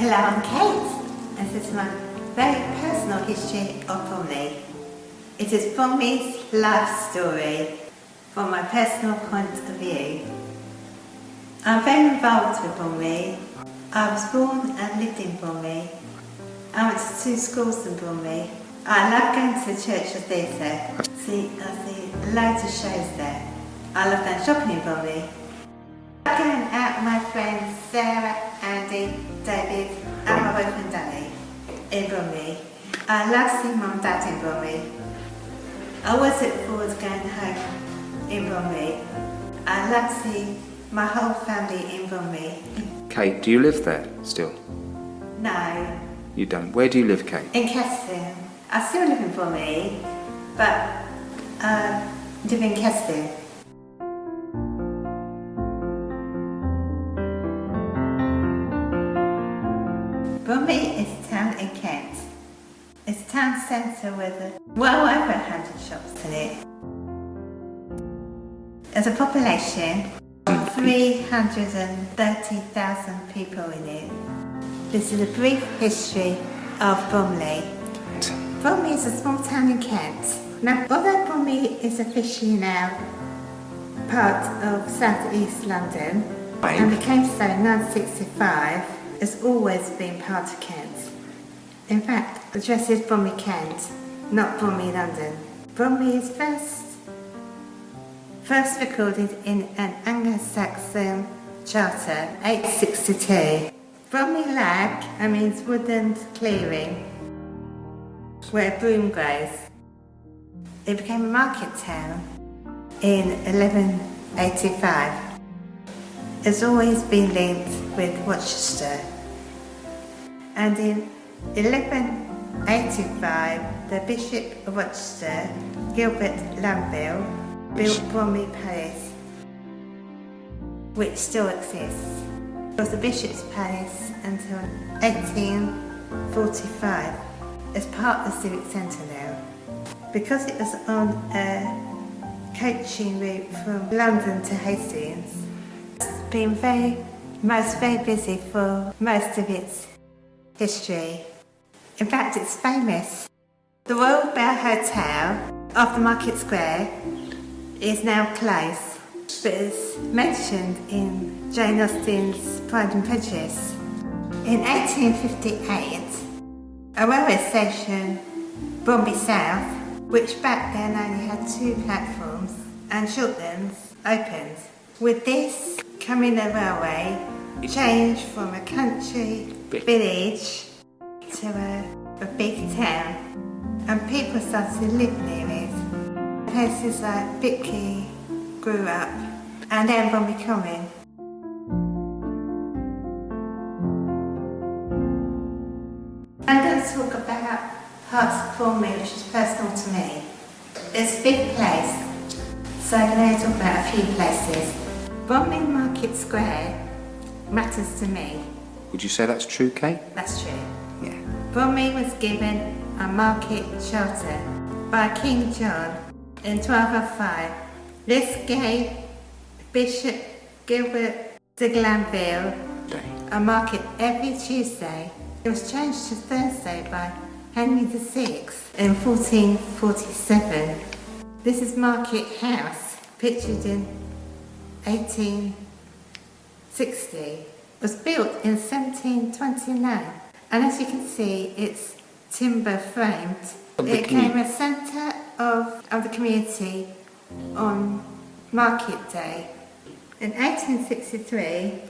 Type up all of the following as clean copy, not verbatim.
Hello, I'm Kate, and this is my very personal history of Bromley. It is Bromley's life story from my personal point of view. I'm very involved with Bromley. I was born and lived in Bromley. I went to 2 schools in Bromley. I love going to the church or theatre. I see loads of shows there. I love going shopping in Bromley. I love going out with my friends Sarah, Andy, David and my boyfriend Danny in Bromley. I love seeing Mum and Dad in Bromley. I always look forward to going home in Bromley. I love seeing my whole family in Bromley. Kate, do you live there still? No. You don't? Where do you live, Kate? In Keston. I still live in Bromley, but I live in Keston. Bromley is a town in Kent. It's a town centre with well over 100 shops in it. There's a population of 330,000 people in it. This is a brief history of Bromley. Bromley is a small town in Kent. Now, although Bromley is officially now part of South East London and became so in 1965, it's always been part of Kent. In fact, the address is Bromley, Kent, not Bromley, London. Bromley is first recorded in an Anglo-Saxon charter, 862. Bromley Lag means woodland clearing where broom grows. It became a market town in 1185. It's always been linked with Rochester. And in 1185, the Bishop of Rochester, Gilbert Lamville, built Bromley Palace, which still exists. It was the Bishop's Palace until 1845 as part of the Civic Centre now. Because it was on a coaching route from London to Hastings, it's been very busy for most of its history. In fact, it's famous. The Royal Bell Hotel off the Market Square is now closed, but it's mentioned in Jane Austen's Pride and Prejudice. In 1858, a railway station, Bromley South, which back then only had 2 platforms and Shortlands, opened. With this coming the railway, changed from a country village to a big town, and people started to live near it. Places like Bickley grew up, and then Bromley Common. I'm going to talk about parts of Bromley which is personal to me. It's a big place, so I'm going to talk about a few places. Bromley Market Square matters to me. Would you say that's true, Kate? That's true. Yeah. Bromley was given a market charter by King John in 1205. This gave Bishop Gilbert de Glanville a market every Tuesday. It was changed to Thursday by Henry VI in 1447. This is Market House, pictured in 1860. It was built in 1729, and as you can see, it's timber framed. It became a centre of the community on Market Day. In 1863,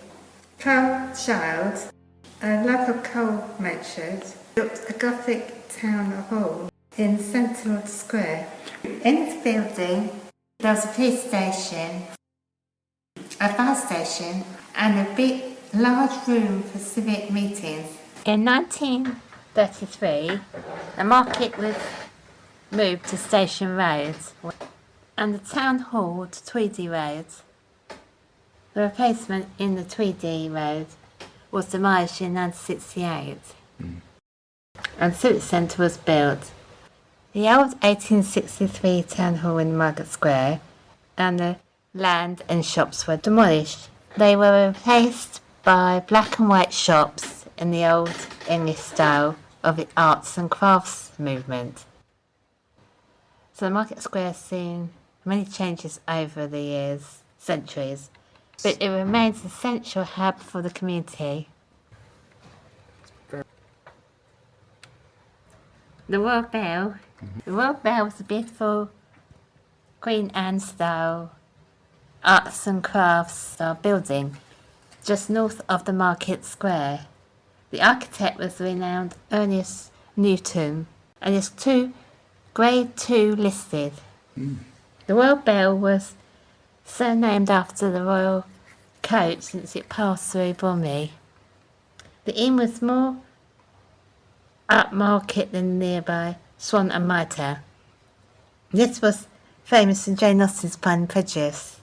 Carl Child, a local coal merchant, built a Gothic town hall in the centre of the square. In this building, there was a police station, a fire station, and a big, large room for civic meetings. In 1933, the market was moved to Station Road, and the town hall to Tweedy Road. The replacement in the Tweedy Road was demolished in 1968, and the Civic Centre was built. The old 1863 town hall in Market Square and the land and shops were demolished. They were replaced by black and white shops in the old English style of the arts and crafts movement. So the market square has seen many changes over the years, centuries, but it remains a central hub for the community. The Royal Bell. The Royal Bell was a beautiful Queen Anne style arts and crafts style building just north of the market square. The architect was the renowned Ernest Newton, and there's two Grade 2 listed. The Royal Bell was so named after the royal coach since it passed through Bromley. The inn was more upmarket than nearby Swan and Mitre. This was famous in Jane Austen's Pride and Prejudice,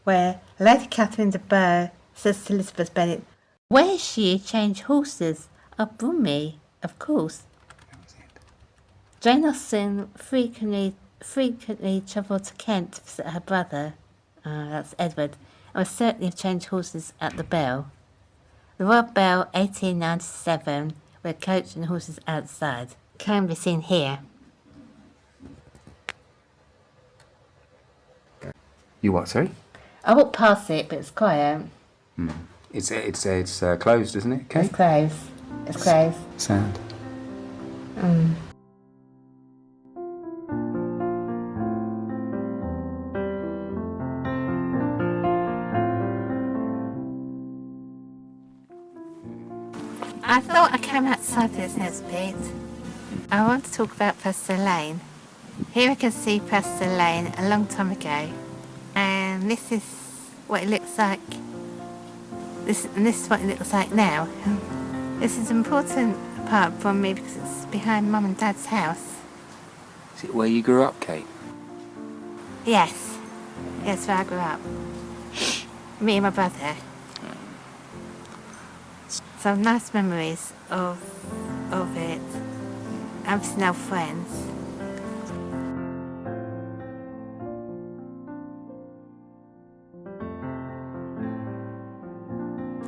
where Lady Catherine de Bourgh says to Elizabeth Bennet, "Where she change horses? Of Bromley, of course." Jane Austen frequently travelled to Kent to visit her brother, that's Edward, and was certainly have changed horses at the Bell. The Royal Bell, 1897, with coach and horses outside, can be seen here. You what, sorry? I walked past it, but it's quiet. It's closed, isn't it, Kate? It's closed. It's closed. Sad. I thought I came outside this next bit. I want to talk about Preston Lane. Here we can see Preston Lane a long time ago, and this is what it looks like. This is what it looks like now. This is an important part for me because it's behind Mum and Dad's house. Is it where you grew up, Kate? Yes, where I grew up. Me and my brother. Some nice memories of it. I'm still friends.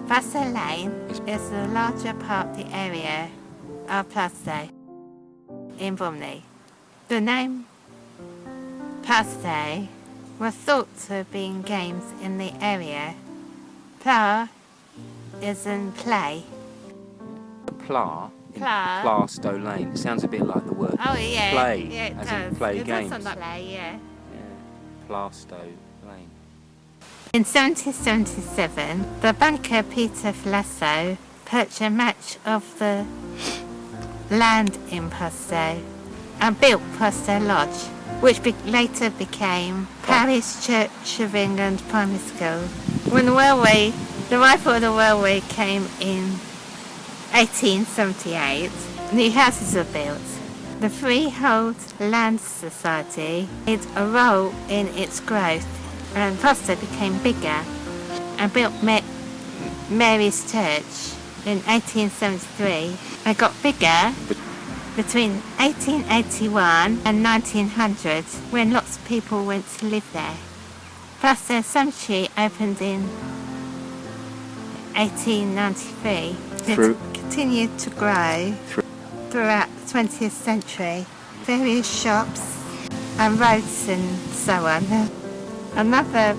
Preston Lane is the larger part of the area of Preston in Bromley. The name Preston was thought to have been games in the area. Pla is in play. Pla? Pla. Plasto Lane. It sounds a bit like the word play. Yeah, it as does. in play It games. does sound like play, yeah. Plasto Lane. In 1777, the banker Peter Flasso purchased much of the land in Presto and built Presto Lodge, which later became Parish Church of England Primary School. When the arrival of the railway came in 1878, new houses were built. The Freehold Land Society played a role in its growth, and Presto became bigger and built Mary's Church in 1873 and got bigger between 1881 and 1900 when lots of people went to live there. Presto Cemetery opened in 1893. It continued to grow throughout the 20th century. Various shops and roads and so on. Another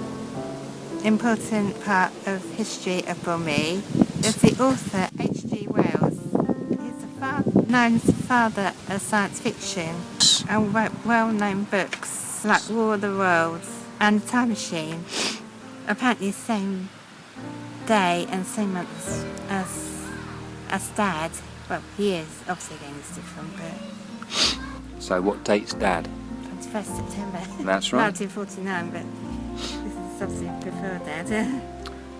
important part of history of Bromley is the author H.G. Wells. He's known as the father of science fiction and wrote well-known books like War of the Worlds and The Time Machine. Apparently the same day and same month as Dad. Well, he is. Obviously again it's different, but... So what date's Dad? 21st September. That's right. 1949, but this is obviously before Dad.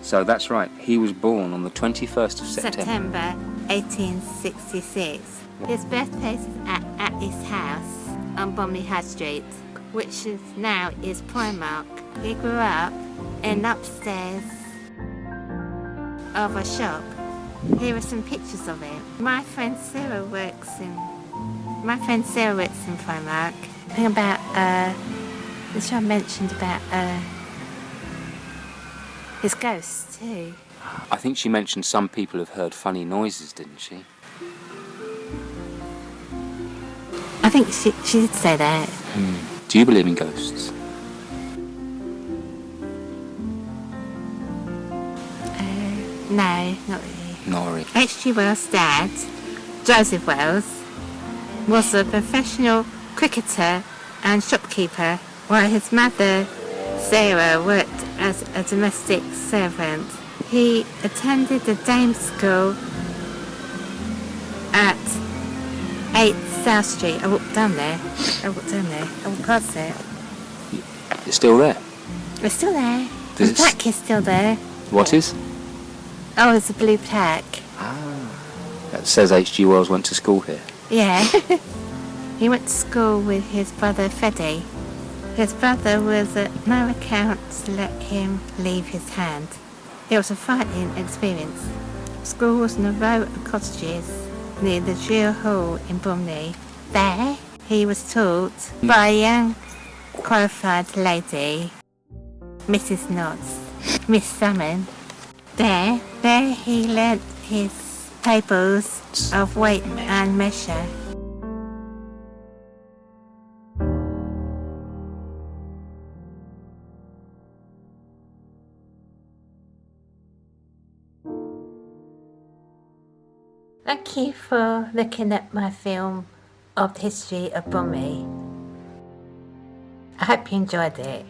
So that's right. He was born on the 21st of September 1866. His birthplace is at his house on Bromley High Street, which is now Primark. He grew up in upstairs of a shop. Here are some pictures of it. My friend Sarah works in Primark. The thing about this I mentioned about his ghost too. I think she mentioned some people have heard funny noises, didn't she? I think she did say that. Do you believe in ghosts? No, not really. Not really. H.G. Wells' dad, Joseph Wells, was a professional cricketer and shopkeeper, while his mother, Sarah, worked as a domestic servant. He attended the Dame School at 8 South Street. I walked down there. I walked past it. It's still there. It's still there. Does The plaque is still there. What is? Oh, it's a blue plaque. That says H.G. Wells went to school here. Yeah. He went to school with his brother Freddie. His brother was at no account to let him leave his hand. It was a frightening experience. School was in a row of cottages near the drill hall in Bromley. There, he was taught by a young qualified lady, Mrs. Knotts, Miss Salmon. There he learnt his tables of weight and measure. Thank you for looking at my film of the history of Bromley. I hope you enjoyed it.